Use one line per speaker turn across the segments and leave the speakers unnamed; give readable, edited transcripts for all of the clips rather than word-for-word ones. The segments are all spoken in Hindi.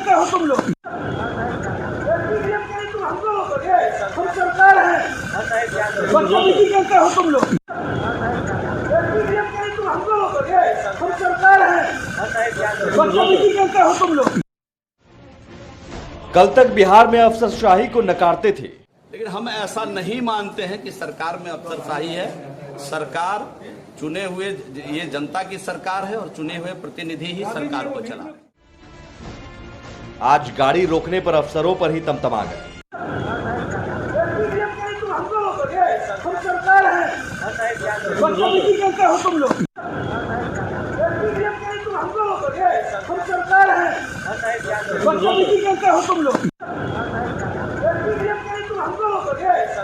करते हो तुम लोग? हम सरकार है, बदतमीजी करते हो तुम लोग। हम सरकार है, बदतमीजी करते हो तुम लोग।
कल तक बिहार में अफसरशाही को नकारते थे,
लेकिन हम ऐसा नहीं मानते हैं कि सरकार में अफसरशाही है। सरकार चुने हुए, ये जनता की सरकार है और चुने हुए प्रतिनिधि ही सरकार को चला।
आज गाड़ी रोकने पर अफसरों पर ही तमतमा गए।
हम सरकार है, बदतमीजी करते हो तुम लोग। हम सरकार है, बदतमीजी करते हो तुम लोग।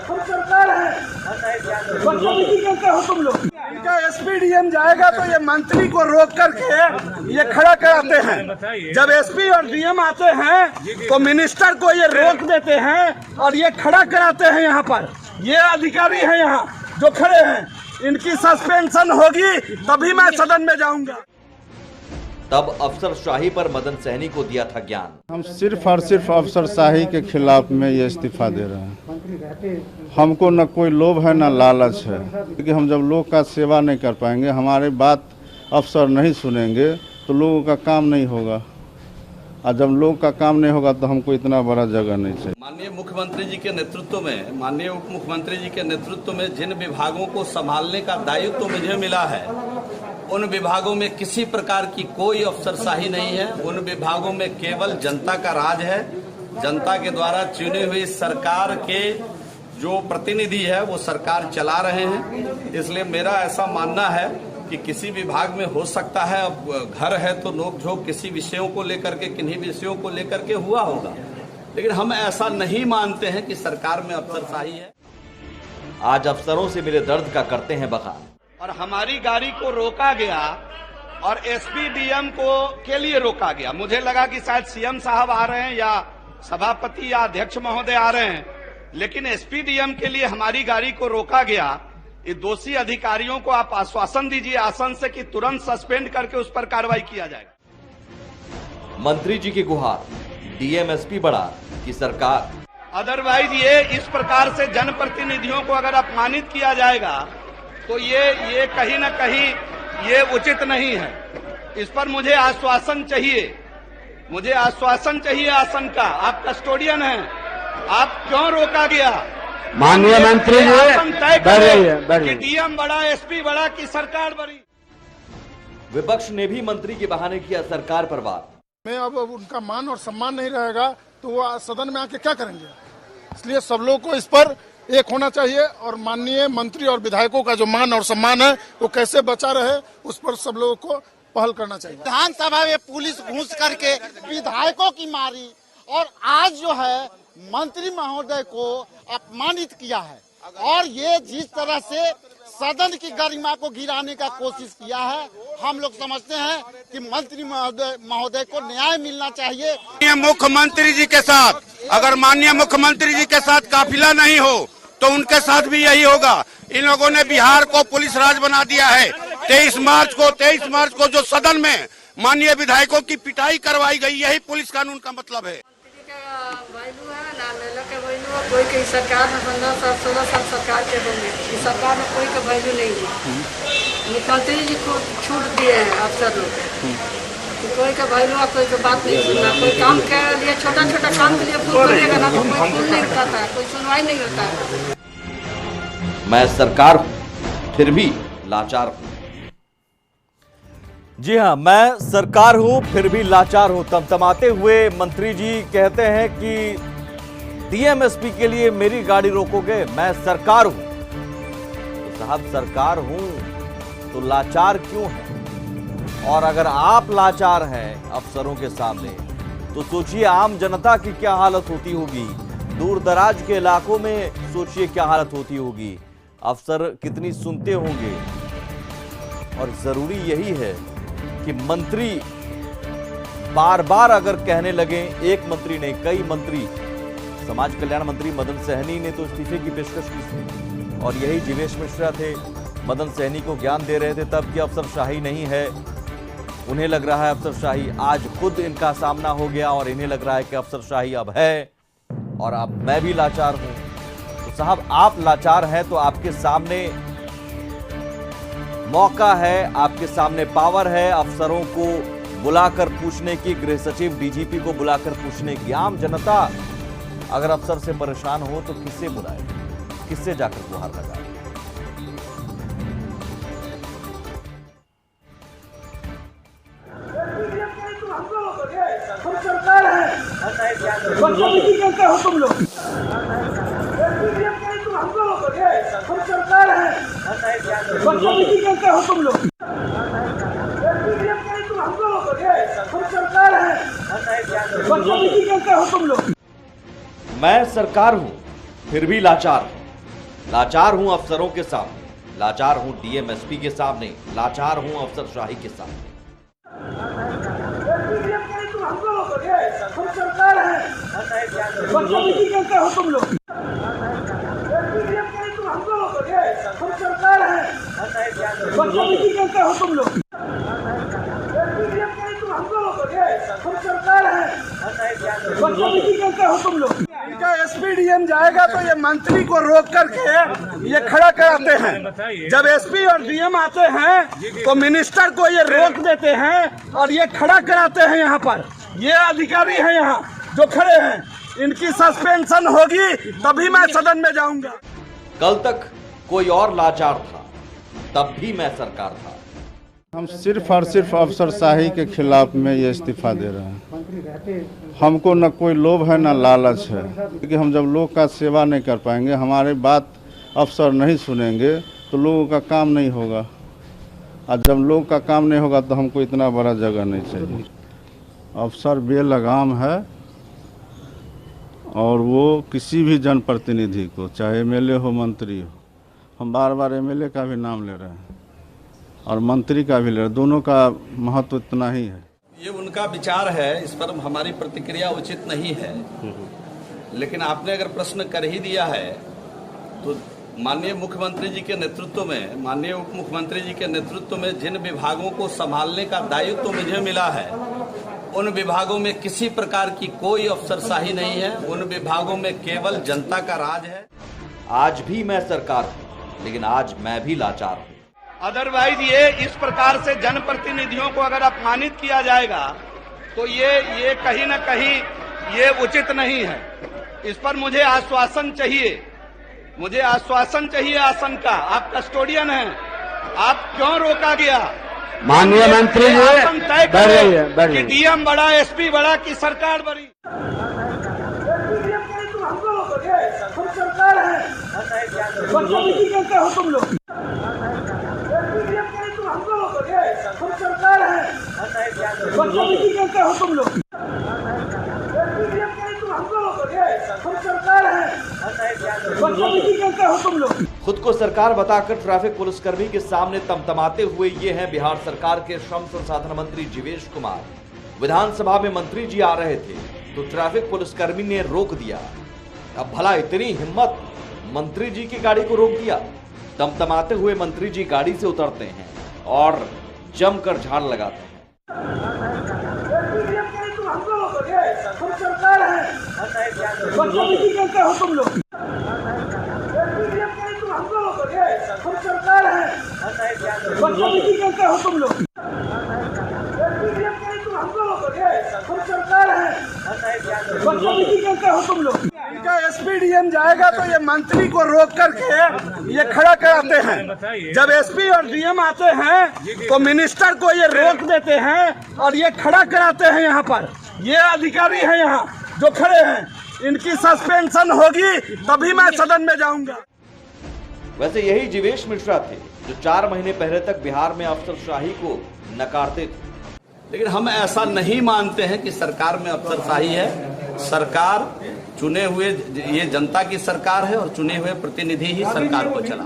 हम सरकार है, बदतमीजी करते हो तुम लोग। इनका एसपी डीएम जाएगा तो ये मंत्री को रोक करके ये खड़ा कराते हैं। जब एसपी और डीएम आते हैं तो मिनिस्टर को ये रोक देते हैं और ये खड़ा कराते हैं। यहाँ पर ये अधिकारी हैं यहाँ जो खड़े हैं, इनकी सस्पेंशन होगी तभी मैं सदन में जाऊंगा।
तब अफसरशाही पर मदन सहनी को दिया था ज्ञान।
हम सिर्फ और सिर्फ अफसरशाही के खिलाफ में ये इस्तीफा दे रहे हैं। हमको न कोई लोभ है न लालच है, क्योंकि हम जब लोग का सेवा नहीं कर पाएंगे, हमारी बात अफसर नहीं सुनेंगे तो लोगों का काम नहीं होगा, और जब लोग का काम नहीं होगा तो हमको इतना बड़ा जगह नहीं चाहिए।
माननीय मुख्यमंत्री जी के नेतृत्व में, माननीय उप मुख्यमंत्री जी के नेतृत्व में जिन विभागों को संभालने का दायित्व तो मुझे मिला है, उन विभागों में किसी प्रकार की कोई अफसरशाही नहीं है। उन विभागों में केवल जनता का राज है। जनता के द्वारा चुनी हुई सरकार के जो प्रतिनिधि है वो सरकार चला रहे हैं। इसलिए मेरा ऐसा मानना है कि किसी विभाग में हो सकता है, अब घर है तो नोकझोंक किसी विषयों को लेकर के, किन्हीं विषयों को लेकर के हुआ होगा, लेकिन हम ऐसा नहीं मानते हैं कि सरकार में अफसरशाही है।
आज अफसरों से मिले दर्द का करते हैं बखान।
और हमारी गाड़ी को रोका गया और एसपी डीएम को के लिए रोका गया। मुझे लगा कि शायद सीएम साहब आ रहे हैं या सभापति या अध्यक्ष महोदय आ रहे हैं, लेकिन एसपी डीएम के लिए हमारी गाड़ी को रोका गया। ये दोषी अधिकारियों को आप आश्वासन दीजिए आसन से कि तुरंत सस्पेंड करके उस पर कार्रवाई किया जाएगा।
मंत्री जी की गुहार, डीएम एसपी बड़ा कि सरकार।
अदरवाइज ये इस प्रकार से जनप्रतिनिधियों को अगर अपमानित किया जाएगा तो ये कहीं न कहीं ये उचित नहीं है। इस पर मुझे आश्वासन चाहिए, मुझे आश्वासन चाहिए आसन का। आप कस्टोडियन हैं, आप क्यों रोका गया?
माननीय मंत्री जी,
डीएम बड़ा, एसपी बड़ा कि सरकार बड़ी?
विपक्ष ने भी मंत्री के बहाने किया सरकार पर वार।
में अब उनका मान और सम्मान नहीं रहेगा तो वो सदन में आके क्या करेंगे? इसलिए सब लोग को इस पर एक होना चाहिए और माननीय मंत्री और विधायकों का जो मान और सम्मान है वो कैसे बचा रहे, उस पर सब लोगों को पहल करना चाहिए।
विधानसभा में पुलिस घुस करके विधायकों की मारी और आज जो है मंत्री महोदय को अपमानित किया है, और ये जिस तरह से सदन की गरिमा को गिराने का कोशिश किया है, हम लोग समझते हैं कि मंत्री महोदय को न्याय मिलना चाहिए।
मुख्यमंत्री जी के साथ, अगर माननीय मुख्यमंत्री जी के साथ काफिला नहीं हो तो उनके साथ भी यही होगा। इन लोगों ने बिहार को पुलिस राज बना दिया है। 23 मार्च को जो सदन में माननीय विधायकों की पिटाई करवाई गई, यही पुलिस कानून का मतलब है।
कोई की सरकार में 15-16 साल सरकार के होंगे, इस सरकार में कोई का वैल्यू नहीं है। मुख्यमंत्री जी को छूट दिए हैं अफसर लोग, कोई का वैल्यू, कोई का बात नहीं सुनना। कोई काम के लिए, छोटा छोटा काम के लिए फोन करेगा ना तो कोई फोन नहीं उठाता है, कोई सुनवाई नहीं होता है।
मैं सरकार हूं फिर भी लाचार हूं। जी हां, मैं सरकार हूं फिर भी लाचार हूं। तमतमाते हुए मंत्री जी कहते हैं कि डीएमएसपी के लिए मेरी गाड़ी रोकोगे, मैं सरकार हूं। तो साहब सरकार हूं तो लाचार क्यों है? और अगर आप लाचार हैं अफसरों के सामने तो सोचिए आम जनता की क्या हालत होती होगी। दूर दराज के इलाकों में सोचिए क्या हालत होती होगी। अफसर कितनी सुनते होंगे। और जरूरी यही है कि मंत्री बार बार अगर कहने लगे, एक मंत्री नहीं कई मंत्री, समाज कल्याण मंत्री मदन सहनी ने तो इस्तीफे की पेशकश की थी और यही जीवेश मिश्रा थे, मदन सहनी को ज्ञान दे रहे थे तब कि अफसरशाही नहीं है। उन्हें लग रहा है अफसरशाही आज खुद इनका सामना हो गया और इन्हें लग रहा है कि अफसरशाही अब है और अब मैं भी लाचार हूं। तो साहब आप लाचार हैं तो आपके सामने मौका है, आपके सामने पावर है अफसरों को बुलाकर पूछने की, गृह सचिव डीजीपी को बुलाकर पूछने की। आम जनता अगर अफसर से परेशान हो तो किससे बुलाए, किससे जाकर गुहार लगाए?
हम सरकार है, बदतमीजी करते हो तुम लोग। हम सरकार है, बदतमीजी करते हो तुम लोग। हम सरकार है, बदतमीजी करते हो तुम लोग।
मैं सरकार हूं फिर भी लाचार हूं। लाचार हूं अफसरों के सामने, लाचार हूं डीएम एसपी के सामने, लाचार हूं अफसरशाही के सामने।
हम सरकार है, बदतमीजी करते हो तुम लोग। हम सरकार है, बदतमीजी करते हो तुम लोग। हम सरकार है, बदतमीजी करते हो तुम लोग। इनका एसपी डीएम जाएगा तो ये मंत्री को रोक करके ये खड़ा कराते हैं। जब एसपी और डीएम आते हैं तो मिनिस्टर को ये रोक देते हैं और ये खड़ा कराते हैं। यहाँ पर ये अधिकारी हैं यहाँ जो खड़े हैं, इनकी सस्पेंशन होगी तभी मैं सदन में जाऊंगा।
कल तक कोई और लाचार था, तब भी मैं सरकार था।
हम सिर्फ और सिर्फ अफसरशाही के खिलाफ में ये इस्तीफा दे रहे हैं। हमको न कोई लोभ है न लालच है, क्योंकि हम जब लोग का सेवा नहीं कर पाएंगे, हमारी बात अफसर नहीं सुनेंगे तो लोगों का काम नहीं होगा। और जब लोग का काम नहीं होगा तो हमको इतना बड़ा जगह नहीं चाहिए। अफसर बेलगाम है और वो किसी भी जनप्रतिनिधि को, चाहे एमएलए हो मंत्री हो, हम बार बार एमएलए का भी नाम ले रहे हैं और मंत्री का भी ले रहे हैं, दोनों का महत्व इतना ही है।
ये उनका विचार है, इस पर हमारी प्रतिक्रिया उचित नहीं है। लेकिन आपने अगर प्रश्न कर ही दिया है तो माननीय मुख्यमंत्री जी के नेतृत्व में, माननीय उप मुख्यमंत्री जी के नेतृत्व में जिन विभागों को संभालने का दायित्व तो मुझे मिला है, उन विभागों में किसी प्रकार की कोई अफसरशाही नहीं है। उन विभागों में केवल जनता का राज है।
आज भी मैं सरकार हूं, लेकिन आज मैं भी लाचार हूं।
अदरवाइज ये इस प्रकार से जनप्रतिनिधियों को अगर अपमानित किया जाएगा तो ये कहीं न कहीं ये उचित नहीं है। इस पर मुझे आश्वासन चाहिए, मुझे आश्वासन चाहिए आसन का। आप कस्टोडियन हैं, आप क्यों रोका गया?
माननीय मंत्री जी
तय करें कि डीएम बड़ा, एसपी बड़ा कि सरकार बड़ी।
हम सरकार है, बदतमीजी करते हो तुम लोग। हम सरकार है, बदतमीजी करते हो तुम लोग। हम सरकार है, बदतमीजी करते हो तुम लोग।
खुद को सरकार बताकर ट्रैफिक पुलिसकर्मी के सामने तमतमाते हुए ये हैं बिहार सरकार के श्रम संसाधन मंत्री जीवेश कुमार। विधानसभा में मंत्री जी आ रहे थे तो ट्रैफिक पुलिसकर्मी ने रोक दिया। अब भला इतनी हिम्मत, मंत्री जी की गाड़ी को रोक दिया। तमतमाते हुए मंत्री जी गाड़ी से उतरते हैं और जमकर झाड़ लगाते हैं।
हम सरकार है, बदतमीजी करते हो तुम लोग। हम सरकार है, बदतमीजी करते हो तुम लोग। हम सरकार है, बदतमीजी करते हो तुम लोग। इनका एसपी डीएम जाएगा तो ये मंत्री को रोक करके ये खड़ा कराते हैं। जब एसपी और डीएम आते हैं तो मिनिस्टर को ये रोक देते हैं और ये खड़ा कराते हैं। यहाँ पर ये अधिकारी हैं यहाँ जो खड़े हैं, इनकी सस्पेंशन होगी तभी मैं सदन में जाऊंगा।
वैसे यही जीवेश मिश्रा थे जो 4 महीने पहले तक बिहार में अफसरशाही को नकारते थे।
लेकिन हम ऐसा नहीं मानते हैं कि सरकार में अफसरशाही है। सरकार चुने हुए, ये जनता की सरकार है और चुने हुए प्रतिनिधि ही सरकार को चला।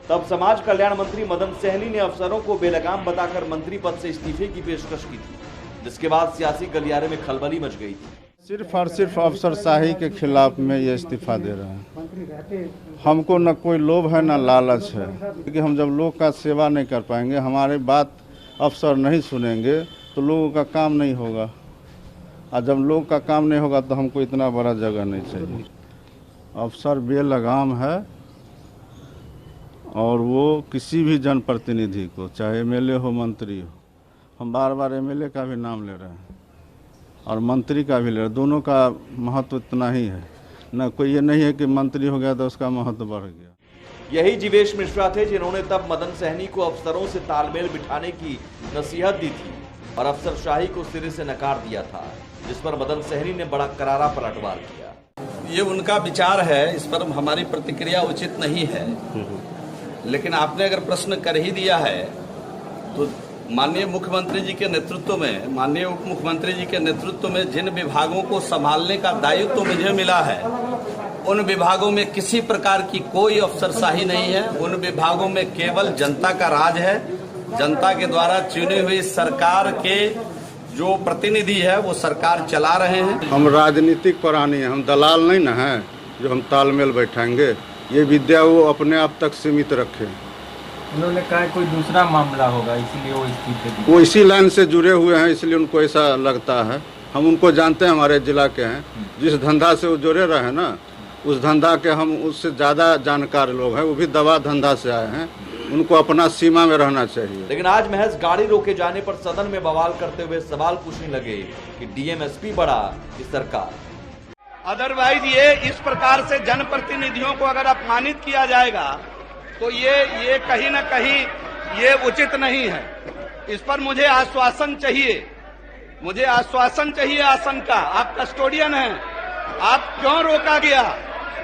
तब समाज कल्याण मंत्री मदन सहनी ने अफसरों को बेलगाम बताकर मंत्री पद से इस्तीफे की पेशकश की थी, जिसके बाद सियासी गलियारे में खलबली मच गई थी।
सिर्फ और सिर्फ अफसरशाही के खिलाफ में ये इस्तीफा दे रहे हैं। हमको न कोई लोभ है न लालच है, क्योंकि हम जब लोग का सेवा नहीं कर पाएंगे, हमारी बात अफसर नहीं सुनेंगे तो लोगों का काम नहीं होगा, और जब लोग का काम नहीं होगा तो हमको इतना बड़ा जगह नहीं चाहिए। अफसर बेलगाम है और वो किसी भी जनप्रतिनिधि को, चाहे एमएलए हो मंत्री हो, हम बार बार एमएलए का भी नाम ले रहे हैं और मंत्री का भी ले रहे हैं, दोनों का महत्व इतना ही है, न कोई ये नहीं है कि मंत्री हो गया तो उसका महत्व बढ़ गया।
यही जीवेश मिश्रा थे जिन्होंने तब मदन सहनी को अफसरों से तालमेल बिठाने की नसीहत दी थी और अफसरशाही को सिरे से नकार दिया था, जिस पर मदन सहनी ने बड़ा करारा पलटवार किया।
ये उनका विचार है, इस पर हमारी प्रतिक्रिया उचित नहीं है, लेकिन आपने अगर प्रश्न कर ही दिया है तो माननीय मुख्यमंत्री जी के नेतृत्व में, माननीय उप मुख्यमंत्री जी के नेतृत्व में जिन विभागों को संभालने का दायित्व तो मुझे मिला है, उन विभागों में किसी प्रकार की कोई अफसरशाही नहीं है। उन विभागों में केवल जनता का राज है। जनता के द्वारा चुनी हुई सरकार के जो प्रतिनिधि है वो सरकार चला रहे हैं।
हम राजनीतिक प्राणी हैं, हम दलाल नहीं ना हैं जो हम तालमेल बैठाएंगे। ये विद्या वो अपने आप तक सीमित रखें।
उन्होंने कहा कोई दूसरा मामला होगा, इसीलिए वो इस्तीफे
वो इसी लाइन से जुड़े हुए हैं, इसलिए उनको ऐसा लगता है। हम उनको जानते हैं, हमारे जिला के हैं, जिस धंधा से वो जुड़े रहे हैं ना, उस धंधा के हम उससे ज़्यादा जानकार लोग हैं। वो भी दवा धंधा से आए हैं, उनको अपना सीमा में रहना चाहिए।
लेकिन आज महज गाड़ी रोके जाने पर सदन में बवाल करते हुए सवाल पूछने लगे कि डीएम एसपी बड़ा कि सरकार।
अदरवाइज ये इस प्रकार से जनप्रतिनिधियों को अगर अपमानित किया जाएगा तो ये कहीं न कहीं ये उचित नहीं है। इस पर मुझे आश्वासन चाहिए, मुझे आश्वासन चाहिए आसन का। आप कस्टोडियन हैं, आप क्यों रोका गया?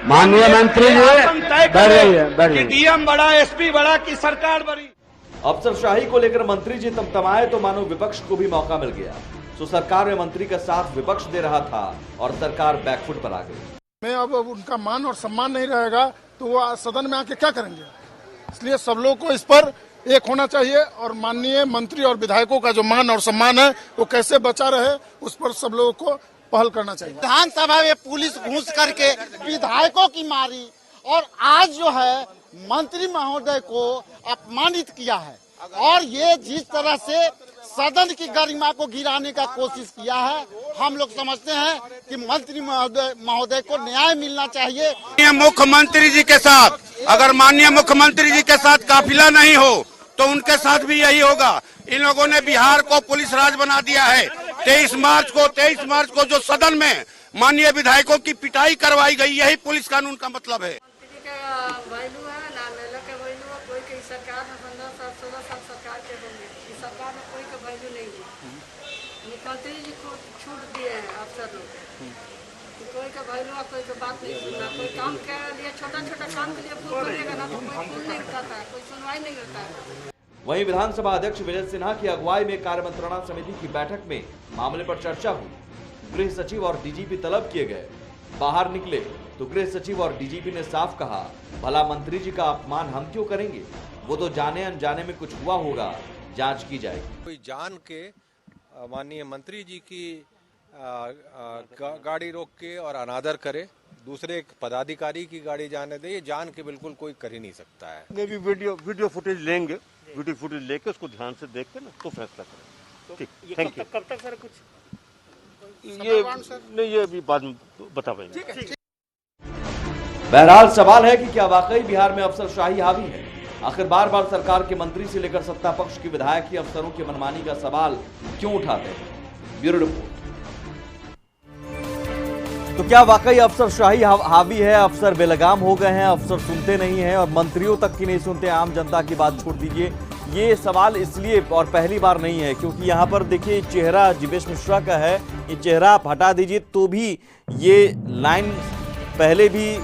माननीय मंत्री जी,
डीएम बड़ा, एसपी बड़ा कि सरकार बड़ी?
अफसरशाही को लेकर मंत्री जी तमतमाए तो मानो विपक्ष को भी मौका मिल गया। तो सरकार में मंत्री का साथ विपक्ष दे रहा था और सरकार बैकफुट पर आ गई।
में अब उनका मान और सम्मान नहीं रहेगा तो वो सदन में आके क्या करेंगे? इसलिए सब लोग को इस पर एक होना चाहिए और माननीय मंत्री और विधायकों का जो मान और सम्मान है वो कैसे बचा रहे, उस पर सब लोगों को पहल करना चाहिए।
विधानसभा में पुलिस घुस करके विधायकों की मारी और आज जो है मंत्री महोदय को अपमानित किया है और ये जिस तरह से सदन की गरिमा को गिराने का कोशिश किया है, हम लोग समझते हैं कि मंत्री महोदय को न्याय मिलना चाहिए।
मुख्यमंत्री जी के साथ, अगर माननीय मुख्यमंत्री जी के साथ काफिला नहीं हो तो उनके साथ भी यही होगा। इन लोगों ने बिहार को पुलिस राज बना दिया है। 23 मार्च को जो सदन में माननीय विधायकों की पिटाई करवाई गई, यही पुलिस कानून का मतलब है।
सरकार में 15-16 साल सरकार के होंगे, इस सरकार में कोई का वैल्यू नहीं है। मुख्यमंत्री जी को छूट दिए हैं अफसर लोग, कोई का वैल्यू, कोई का बात नहीं सुनना। कोई काम के लिए, छोटा छोटा काम के लिए फोन करेगा ना तो कोई फोन नहीं उठाता है, कोई सुनवाई नहीं होता है।
वहीं विधानसभा अध्यक्ष विजय सिन्हा की अगुवाई में कार्यमंत्रणा समिति की बैठक में मामले पर चर्चा हुई। गृह सचिव और डीजीपी तलब किए गए। बाहर निकले तो गृह सचिव और डीजीपी ने साफ कहा, भला मंत्री जी का अपमान हम क्यों करेंगे? वो तो जाने अनजाने में कुछ हुआ होगा, जांच की जाएगी।
कोई जान के माननीय मंत्री जी की गाड़ी रोक के और अनादर करे, दूसरे एक पदाधिकारी की गाड़ी जाने दे, ये जान के बिल्कुल कोई कर ही नहीं सकता है।
ने भी वीडियो फुटेज लेंगे, वीडियो फुटेज लेके उसको ध्यान से देख के ना तो फैसला करेंगे। ठीक, थैंक यू।
कब तक सर कुछ
ये भी बाद में बता पाएंगे।
बहरहाल सवाल है कि क्या वाकई बिहार में अफसरशाही हावी है? आखिर बार बार सरकार के मंत्री से लेकर सत्ता पक्ष के विधायक ही अफसरों की मनमानी का सवाल क्यों उठाते हैं? Bureau report. तो क्या वाकई अफसरशाही हावी है? अफसर बेलगाम हो गए हैं, अफसर सुनते नहीं हैं और मंत्रियों तक की नहीं सुनते, आम जनता की बात छोड़ दीजिए। ये सवाल इसलिए और पहली बार नहीं है क्योंकि यहाँ पर देखिए चेहरा जीवेश मिश्रा का है, ये चेहरा आप हटा दीजिए तो भी ये लाइन पहले भी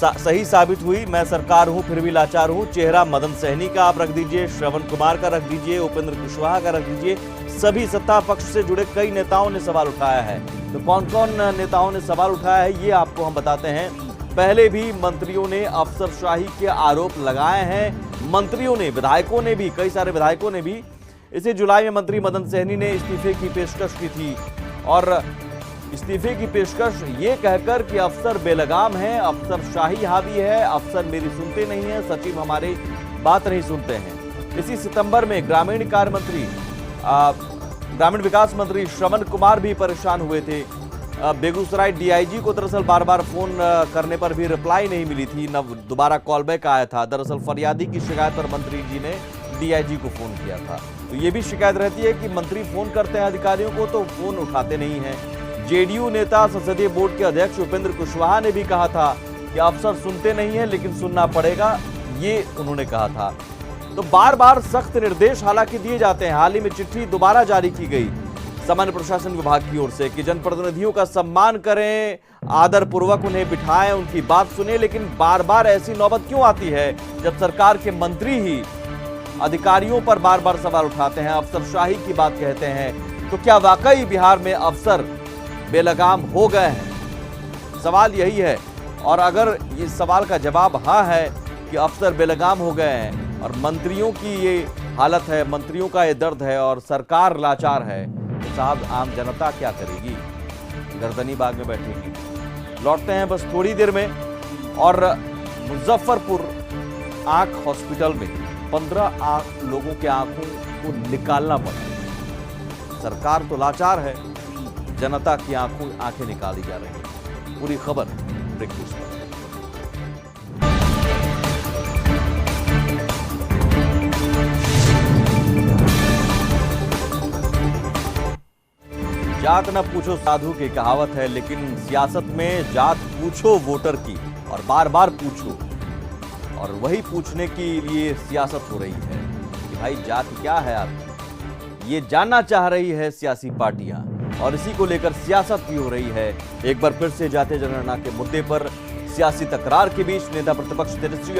सही साबित हुई। मैं सरकार हूं फिर भी लाचार हूं। चेहरा मदन सहनी का आप रख दीजिए, श्रवण कुमार का रख दीजिए, उपेंद्र कुशवाहा का रख दीजिए, सभी सत्ता पक्ष से जुड़े कई नेताओं ने सवाल उठाया है। तो कौन कौन नेताओं ने सवाल उठाया है ये आपको हम बताते हैं। पहले भी मंत्रियों ने अफसरशाही के आरोप लगाए हैं। मंत्रियों ने, विधायकों ने भी, कई सारे विधायकों ने भी। इसी जुलाई में मंत्री मदन सहनी ने इस्तीफे की पेशकश की थी और इस्तीफे की पेशकश ये कहकर कि अफसर बेलगाम है, अफसरशाही हावी है, अफसर मेरी सुनते नहीं है, सचिव हमारे बात नहीं सुनते हैं। इसी सितंबर में ग्रामीण विकास मंत्री श्रवण कुमार भी परेशान हुए थे। बेगूसराय डीआईजी को दरअसल बार बार फोन करने पर भी रिप्लाई नहीं मिली थी, न दोबारा कॉल बैक आया था। दरअसल फरियादी की शिकायत पर मंत्री जी ने डीआईजी को फोन किया था। तो ये भी शिकायत रहती है कि मंत्री फोन करते हैं अधिकारियों को तो फोन उठाते नहीं हैं। जेडीयू नेता संसदीय बोर्ड के अध्यक्ष उपेंद्र कुशवाहा ने भी कहा था कि अफसर सुनते नहीं है लेकिन सुनना पड़ेगा, ये उन्होंने कहा था। तो बार बार सख्त निर्देश हालांकि दिए जाते हैं। हाल ही में चिट्ठी दोबारा जारी की गई सामान्य प्रशासन विभाग की ओर से कि जनप्रतिनिधियों का सम्मान करें, आदर पूर्वक उन्हें बिठाएं, उनकी बात सुने। लेकिन बार बार ऐसी नौबत क्यों आती है जब सरकार के मंत्री ही अधिकारियों पर बार बार सवाल उठाते हैं, अफसरशाही की बात कहते हैं? तो क्या वाकई बिहार में अफसर बेलगाम हो गए हैं? सवाल यही है। और अगर इस सवाल का जवाब हाँ है कि अफसर बेलगाम हो गए हैं और मंत्रियों की ये हालत है, मंत्रियों का ये दर्द है और सरकार लाचार है, तो साहब आम जनता क्या करेगी? गर्दनी बाग में बैठेगी। लौटते हैं बस थोड़ी देर में। और मुजफ्फरपुर आंख हॉस्पिटल में 15 लोगों के आंखों को निकालना पड़ा। सरकार तो लाचार है, जनता की आंखें निकाली जा रही है। पूरी खबर ब्रेक न्यूज पर। जात न पूछो साधु की कहावत है, लेकिन सियासत में जात पूछो वोटर की और बार बार पूछो। और वही पूछने के लिए सियासत हो रही है कि भाई जात क्या है आपकी, ये जानना चाह रही है सियासी पार्टियां और इसी को लेकर सियासत भी हो रही है। एक बार फिर से जातीय जनगणना के मुद्दे पर सियासी तकरार के बीच नेता प्रतिपक्ष तेजस्वी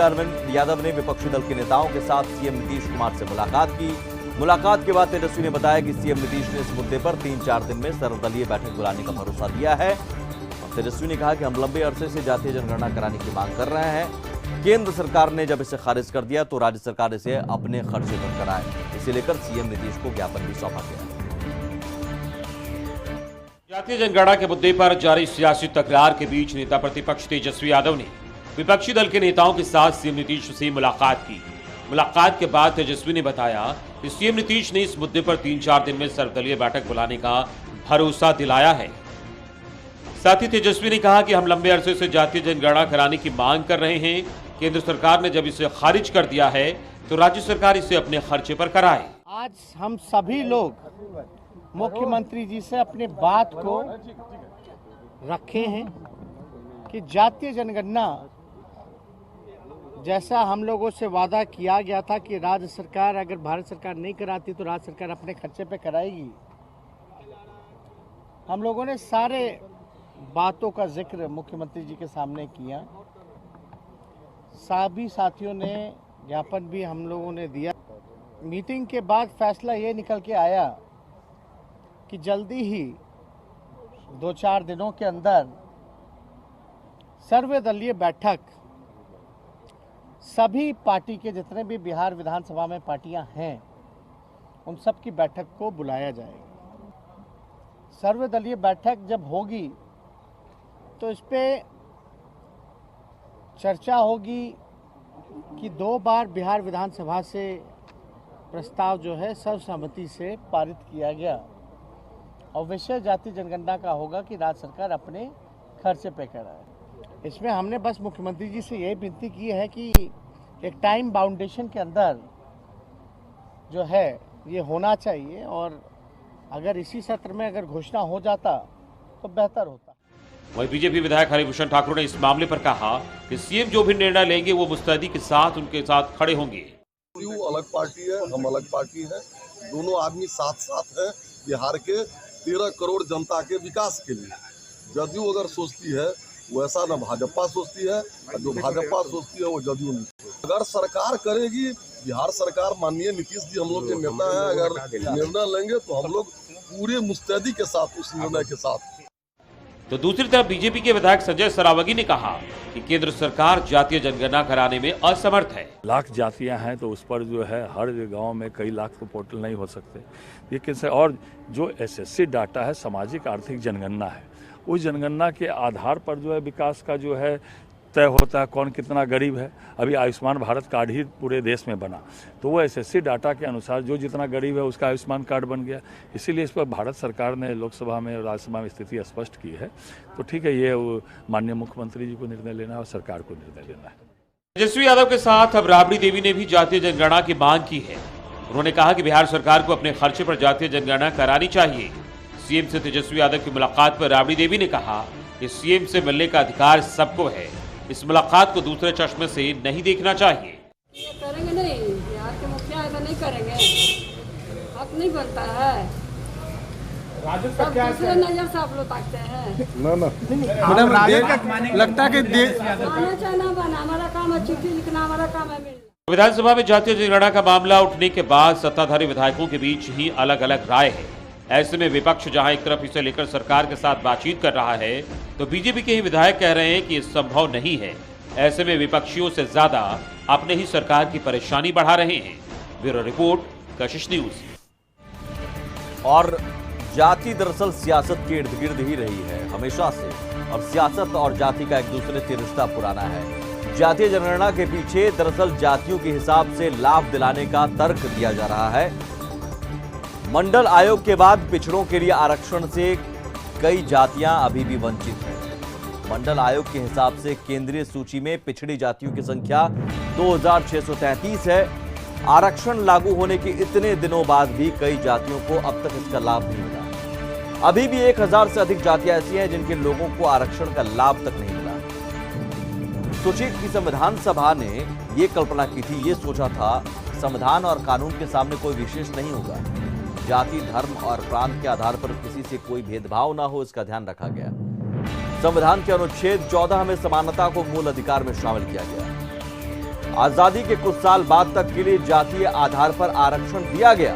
यादव ने विपक्षी दल के नेताओं के साथ सीएम नीतीश कुमार से मुलाकात की। मुलाकात के बाद तेजस्वी ने बताया कि सीएम नीतीश ने इस मुद्दे पर 3-4 दिन में सर्वदलीय बैठक बुलाने का भरोसा दिया है। तेजस्वी ने कहा कि हम लंबे अरसे से जातीय जनगणना कराने की मांग कर रहे हैं। केंद्र सरकार ने जब इसे खारिज कर दिया तो राज्य सरकार इसे अपने खर्चे पर कराए। इसे लेकर सीएम नीतीश को ज्ञापन भी सौंपा गया।
जातीय जनगणना के मुद्दे पर जारी सियासी तकरार के बीच नेता प्रतिपक्ष तेजस्वी यादव ने विपक्षी दल के नेताओं के साथ सीएम नीतीश से मुलाकात की। मुलाकात के बाद तेजस्वी ने बताया कि सीएम नीतीश ने इस मुद्दे पर 3-4 दिन में सर्वदलीय बैठक बुलाने का भरोसा दिलाया है। साथ ही तेजस्वी ने कहा कि हम लंबे अरसे से जातीय जनगणना कराने की मांग कर रहे हैं। केंद्र सरकार ने जब इसे खारिज कर दिया है तो राज्य सरकार इसे अपने खर्चे पर कराए।
आज हम सभी लोग मुख्यमंत्री जी से अपने बात को रखे हैं कि जातीय जनगणना जैसा हम लोगों से वादा किया गया था कि राज्य सरकार, अगर भारत सरकार नहीं कराती तो राज्य सरकार अपने खर्चे पे कराएगी। हम लोगों ने सारे बातों का जिक्र मुख्यमंत्री जी के सामने किया। सभी साथियों ने ज्ञापन भी हम लोगों ने दिया। मीटिंग के बाद फैसला ये निकल के आया कि जल्दी ही 2-4 दिनों के अंदर सर्वदलीय बैठक सभी पार्टी के जितने भी बिहार विधानसभा में पार्टियां हैं उन सब की बैठक को बुलाया जाएगा। सर्वदलीय बैठक जब होगी तो इस पे चर्चा होगी कि 2 बार बिहार विधानसभा से प्रस्ताव जो है सर्वसम्मति से पारित किया गया और विषय जातीय जनगणना का होगा कि राज्य सरकार अपने खर्चे पे कराए। इसमें हमने बस मुख्यमंत्री जी से यही विनती की है कि एक टाइम बाउंडेशन के अंदर जो है ये होना चाहिए और अगर इसी सत्र में अगर घोषणा हो जाता तो बेहतर होता।
वहीं बीजेपी विधायक हरिभूषण ठाकुर ने इस मामले पर कहा कि सीएम जो भी निर्णय लेंगे वो मुस्तैदी के साथ उनके साथ खड़े होंगे।
अलग पार्टी है, हम अलग पार्टी है, दोनों आदमी साथ साथ है बिहार के 13 करोड़ जनता के विकास के लिए। जदयू अगर सोचती है वैसा ना भाजपा सोचती है और जो भाजपा सोचती है वो जदयू नहीं सोचती। अगर सरकार करेगी, बिहार सरकार माननीय नीतीश जी हम लोग के नेता है, अगर निर्णय लेंगे तो हम लोग पूरे मुस्तैदी के साथ उस निर्णय के साथ।
तो दूसरी तरफ बीजेपी के विधायक संजय सरावगी ने कहा कि केंद्र सरकार जातीय जनगणना कराने में असमर्थ है।
लाख जातियां हैं तो उस पर जो है हर गांव में कई लाख तो पोर्टल नहीं हो सकते, लेकिन से और जो एसएससी डाटा है सामाजिक आर्थिक जनगणना है, उस जनगणना के आधार पर जो है विकास का जो है तय होता है कौन कितना गरीब है। अभी आयुष्मान भारत कार्ड ही पूरे देश में बना, तो वो SSC डाटा के अनुसार जो जितना गरीब है उसका आयुष्मान कार्ड बन गया। इसीलिए इस पर भारत सरकार ने लोकसभा में और राज्यसभा में स्थिति स्पष्ट की है। तो ठीक है, ये माननीय मुख्यमंत्री जी को निर्णय लेना है और सरकार को निर्णय लेना है।
तेजस्वी यादव के साथ अब राबड़ी देवी ने भी जातीय जनगणना की मांग की है। उन्होंने कहा कि बिहार सरकार को अपने खर्चे पर जातीय जनगणना करानी चाहिए। सीएम से तेजस्वी यादव की मुलाकात पर राबड़ी देवी ने कहा कि सीएम से मिलने का अधिकार सबको है, इस मुलाकात को दूसरे चश्मे से नहीं देखना चाहिए।
ये करेंगे नहीं, बिहार के मुखिया ऐसा नहीं करेंगे, हक नहीं बनता है। सब दूसरे नजर से आप लोग ताकते हैं।
लगता है कि
आना चाहे ना बना, हमारा काम है चिट्ठी लिखना, हमारा काम है मिलना।
विधानसभा में जातीय जनगणना का मामला उठने के बाद सत्ताधारी विधायकों के बीच ही अलग अलग राय है। ऐसे में विपक्ष जहां एक तरफ इसे लेकर सरकार के साथ बातचीत कर रहा है, तो बीजेपी के ही विधायक कह रहे हैं कि ये संभव नहीं है। ऐसे में विपक्षियों से ज्यादा अपने ही सरकार की परेशानी बढ़ा रहे हैं। ब्यूरो रिपोर्ट, कशिश न्यूज।
और जाति दरअसल सियासत के इर्द गिर्द ही रही है हमेशा से, और सियासत और जाति का एक दूसरे से रिश्ता पुराना है। जातीय जनगणना के पीछे दरअसल जातियों के हिसाब से लाभ दिलाने का तर्क दिया जा रहा है। मंडल आयोग के बाद पिछड़ों के लिए आरक्षण से कई जातियां अभी भी वंचित हैं। मंडल आयोग के हिसाब से केंद्रीय सूची में पिछड़ी जातियों की संख्या 2633 है। आरक्षण लागू होने के इतने दिनों बाद भी कई जातियों को अब तक इसका लाभ नहीं मिला। अभी भी 1000 से अधिक जातियां ऐसी हैं जिनके लोगों को आरक्षण का लाभ तक नहीं मिला। सोचिए कि संविधान सभा ने यह कल्पना की थी, ये सोचा था संविधान और कानून के सामने कोई विशेष नहीं होगा, जाति, धर्म और प्रांत के आधार पर किसी से कोई भेदभाव ना हो, इसका ध्यान रखा गया। संविधान के अनुच्छेद 14 में समानता को मूल अधिकार में शामिल किया गया। आजादी के कुछ साल बाद तक के लिए जातीय आधार पर आरक्षण दिया गया,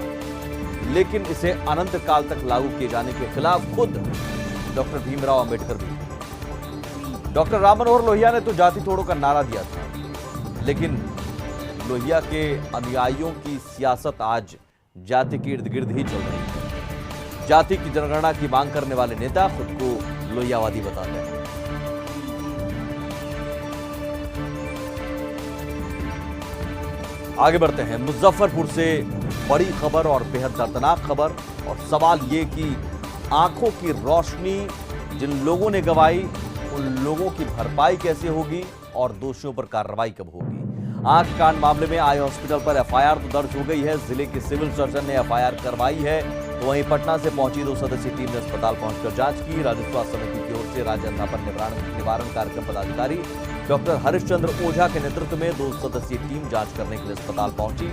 लेकिन इसे अनंत काल तक लागू किए जाने के खिलाफ खुद डॉक्टर भीमराव अंबेडकर भी। डॉक्टर राम मनोहर लोहिया ने तो जाति तोड़ो का नारा दिया था, लेकिन लोहिया के अनुयायियों की सियासत आज जाति के इर्द गिर्द ही चल रही है। जाति की जनगणना की मांग करने वाले नेता खुद को लोहियावादी बताते हैं। आगे बढ़ते हैं। मुजफ्फरपुर से बड़ी खबर और बेहद दर्दनाक खबर, और सवाल ये कि आंखों की रोशनी जिन लोगों ने गंवाई उन लोगों की भरपाई कैसे होगी और दोषियों पर कार्रवाई कब होगी। आंख कांड मामले में आई हॉस्पिटल पर एफआईआर तो दर्ज हो गई है। जिले के सिविल सर्जन ने एफआईआर करवाई है, तो वहीं पटना से पहुंची 2 सदस्यीय टीम ने अस्पताल पहुंचकर जांच की। राज्य स्वास्थ्य समिति की ओर से राज्य अंधापन निवारण कार्यक्रम पदाधिकारी डॉक्टर हरिश्चंद्र ओझा के नेतृत्व में 2 सदस्यीय टीम जांच करने के लिए अस्पताल पहुंची,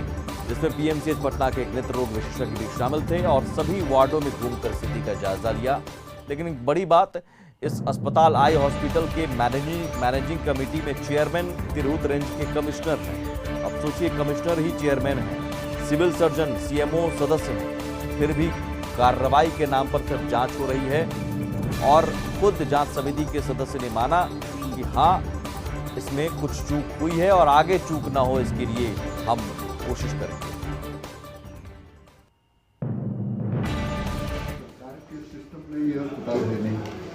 जिसमें पीएमसीएच पटना के एक नेत्र रोग विशेषज्ञ भी शामिल थे और सभी वार्डों में घूमकर स्थिति का जायजा लिया। लेकिन एक बड़ी बात, इस अस्पताल आई हॉस्पिटल के मैनेजिंग कमेटी में चेयरमैन तिरहुत रेंज के कमिश्नर हैं। अब सोचिए, कमिश्नर ही चेयरमैन हैं, सिविल सर्जन सीएमओ सदस्य हैं, फिर भी कार्रवाई के नाम पर सिर्फ जांच हो रही है। और खुद जांच समिति के सदस्य ने माना कि हाँ, इसमें कुछ चूक हुई है और आगे चूक ना हो इसके लिए हम कोशिश करेंगे।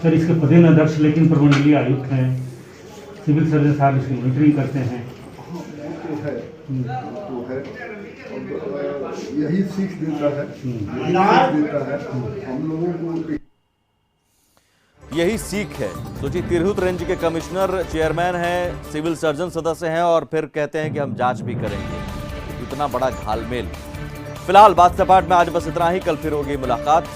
सर, इसके पदेन अध्यक्ष लेकिन प्रमंडलीय आयुक्त हैं, सिविल सर्जन साहब इसकी मॉनिटरिंग करते हैं।
यही सीख देता है, हम लोगों को
यही सीख है। सोचिए, तिरहुत रेंज के कमिश्नर चेयरमैन हैं, सिविल सर्जन सदस्य हैं और फिर कहते हैं कि हम जांच भी करेंगे। इतना बड़ा घालमेल। फिलहाल बात सपाट में आज बस इतना ही। कल फिर होगी मुलाकात।